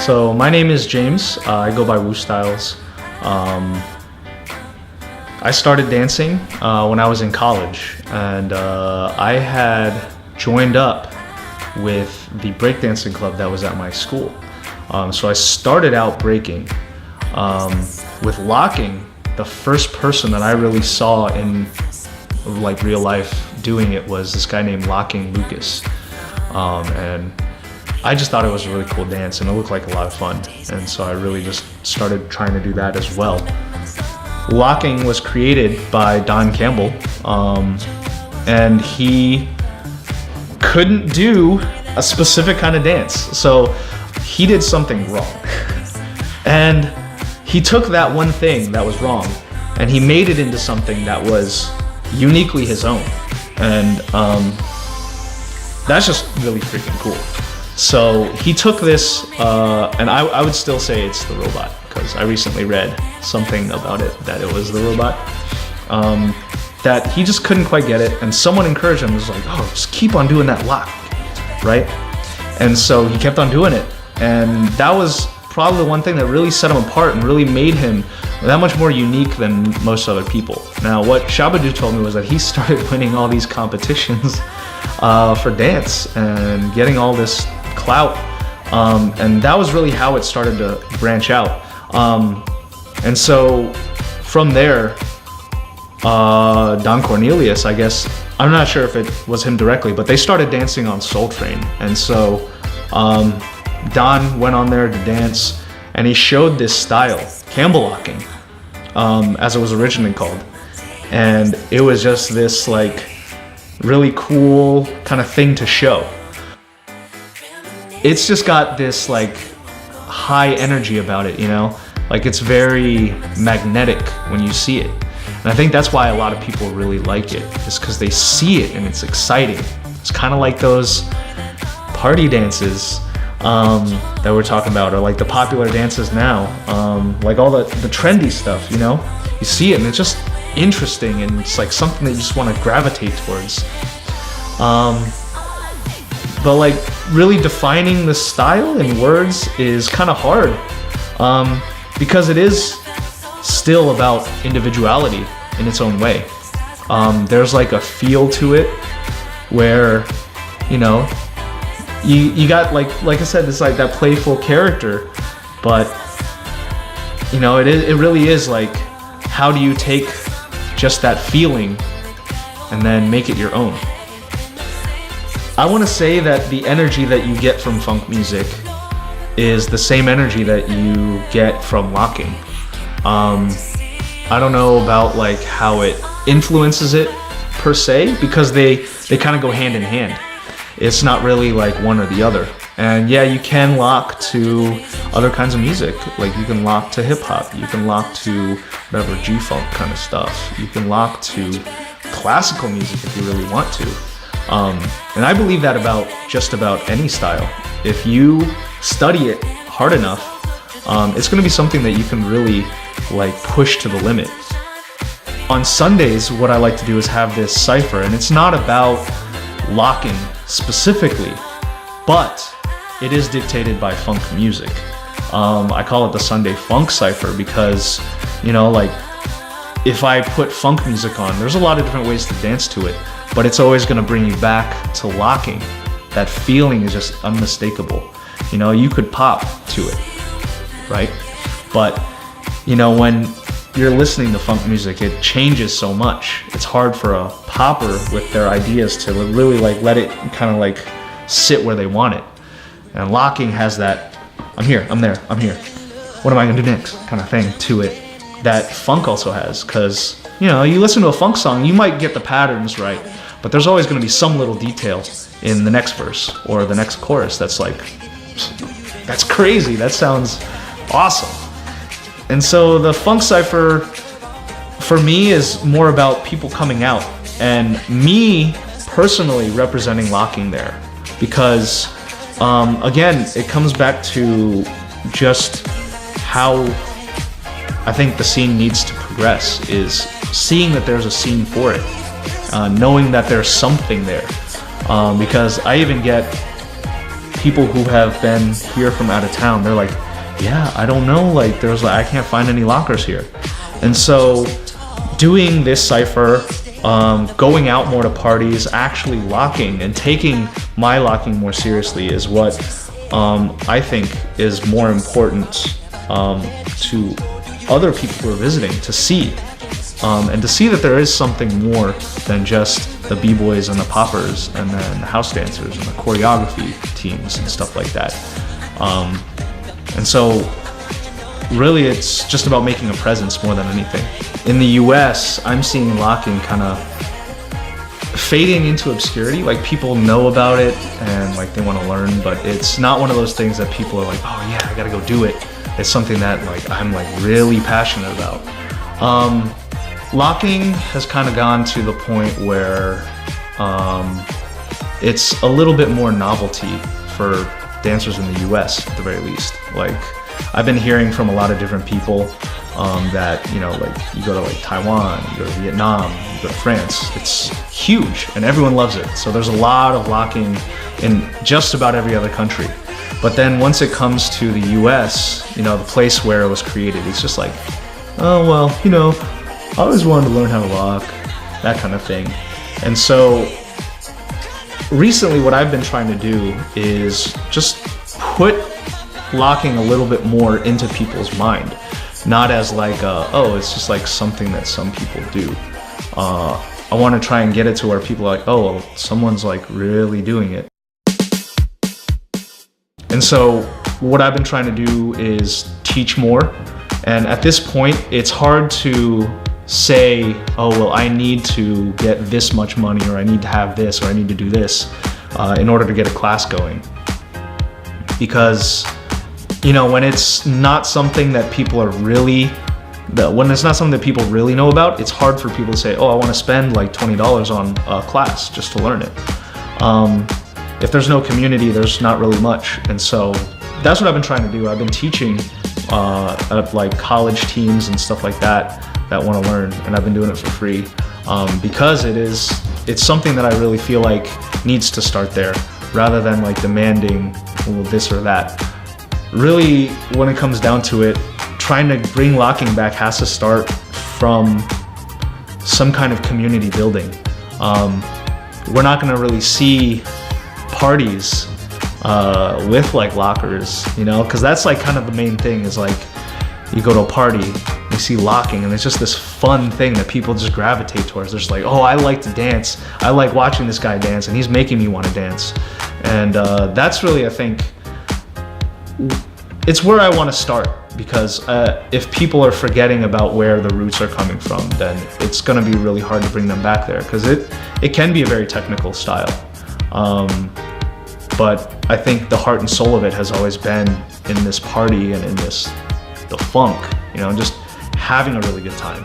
So my name is James. I go by Wu Styles. I started dancing when I was in college, and I had joined up with the breakdancing club that was at my school. So I started out breaking. With locking, the first person that I really saw in like real life doing it was this guy named Locking Lucas. And I just thought it was a really cool dance and it looked like a lot of fun. And so I really just started trying to do that as well. Locking was created by Don Campbell, and he couldn't do a specific kind of dance. So he did something wrong. And he took that one thing that was wrong and he made it into something that was uniquely his own. And that's just really freaking cool. So he took this, and I would still say it's the robot, because I recently read something about it, that it was the robot, that he just couldn't quite get it, and someone encouraged him, was like, oh, just keep on doing that lock, right? And so he kept on doing it, and that was probably the one thing that really set him apart and really made him that much more unique than most other people. Now, what Shabadoo told me was that he started winning all these competitions for dance and getting all this clout, and that was really how it started to branch out. And so from there, Don Cornelius, I guess, I'm not sure if it was him directly, but they started dancing on Soul Train. And so Don went on there to dance, and he showed this style, Campbell locking, as it was originally called. And it was just this like really cool kind of thing to show. It's just got this like high energy about it, you know? Like it's very magnetic when you see it. And I think that's why a lot of people really like it, just because they see it and it's exciting. It's kind of like those party dances that we're talking about, or like the popular dances now, like all the trendy stuff, you know? You see it and it's just interesting, and it's like something that you just want to gravitate towards. But like really defining the style in words is kind of hard, because it is still about individuality in its own way. There's like a feel to it where, you know, you got like I said, it's like that playful character, but you know, it really is like, how do you take just that feeling and then make it your own? I want to say that the energy that you get from funk music is the same energy that you get from locking. I don't know about like how it influences it per se, because they kind of go hand in hand. It's not really like one or the other. And yeah, you can lock to other kinds of music. Like you can lock to hip hop, you can lock to whatever G-funk kind of stuff. You can lock to classical music if you really want to. And I believe that about just about any style. If you study it hard enough, it's going to be something that you can really like push to the limit. On Sundays, what I like to do is have this cypher, and it's not about locking specifically, but it is dictated by funk music. I call it the Sunday Funk Cypher because, you know, like if I put funk music on, there's a lot of different ways to dance to it, but it's always going to bring you back to locking. That feeling is just unmistakable. You know, you could pop to it, right? But, you know, when you're listening to funk music, it changes so much. It's hard for a popper with their ideas to really like let it kind of like sit where they want it. And locking has that, I'm here, I'm there, I'm here. What am I gonna do next kind of thing to it that funk also has. Because, you know, you listen to a funk song, you might get the patterns right, but there's always gonna be some little detail in the next verse or the next chorus that's like, that's crazy, that sounds awesome. And so the funk cypher for me is more about people coming out and me personally representing locking there, because again, it comes back to just how I think the scene needs to progress, is seeing that there's a scene for it, knowing that there's something there, because I even get people who have been here from out of town, they're like, yeah, I don't know, like I can't find any lockers here. And so doing this cipher, going out more to parties, actually locking and taking my locking more seriously is what I think is more important to other people who are visiting to see. And to see that there is something more than just the b-boys and the poppers and then the house dancers and the choreography teams and stuff like that. And so really it's just about making a presence more than anything. In the US, I'm seeing locking kind of fading into obscurity. Like people know about it and like they want to learn, but it's not one of those things that people are like, oh yeah, I gotta go do it. It's something that like I'm like really passionate about. Locking has kind of gone to the point where it's a little bit more novelty for dancers in the US at the very least. Like I've been hearing from a lot of different people that, you know, like you go to like Taiwan, you go to Vietnam, you go to France, it's huge and everyone loves it. So there's a lot of locking in just about every other country. But then once it comes to the US, you know, the place where it was created, it's just like, oh, well, you know, I always wanted to learn how to lock, that kind of thing. And so recently what I've been trying to do is just put locking a little bit more into people's mind. Not as like, oh, it's just like something that some people do. I want to try and get it to where people are like, oh, well, someone's like really doing it. And so what I've been trying to do is teach more. And at this point, it's hard to say, oh, well, I need to get this much money, or I need to have this, or I need to do this in order to get a class going. Because, you know, when it's not something that people are really, when it's not something that people really know about, it's hard for people to say, oh, I want to spend like $20 on a class just to learn it. If there's no community, there's not really much. And so that's what I've been trying to do. I've been teaching at like college teams and stuff like that want to learn, and I've been doing it for free because it's something that I really feel like needs to start there rather than like demanding, well, this or that. Really, when it comes down to it, trying to bring locking back has to start from some kind of community building. We're not going to really see parties with like lockers, you know, because that's like kind of the main thing is like you go to a party, you see locking, and it's just this fun thing that people just gravitate towards. They're just like, oh, I like to dance. I like watching this guy dance, and he's making me want to dance. And that's really, I think, it's where I want to start, because if people are forgetting about where the roots are coming from, then it's going to be really hard to bring them back there, because it can be a very technical style. But I think the heart and soul of it has always been in this party and in the funk, you know, just having a really good time.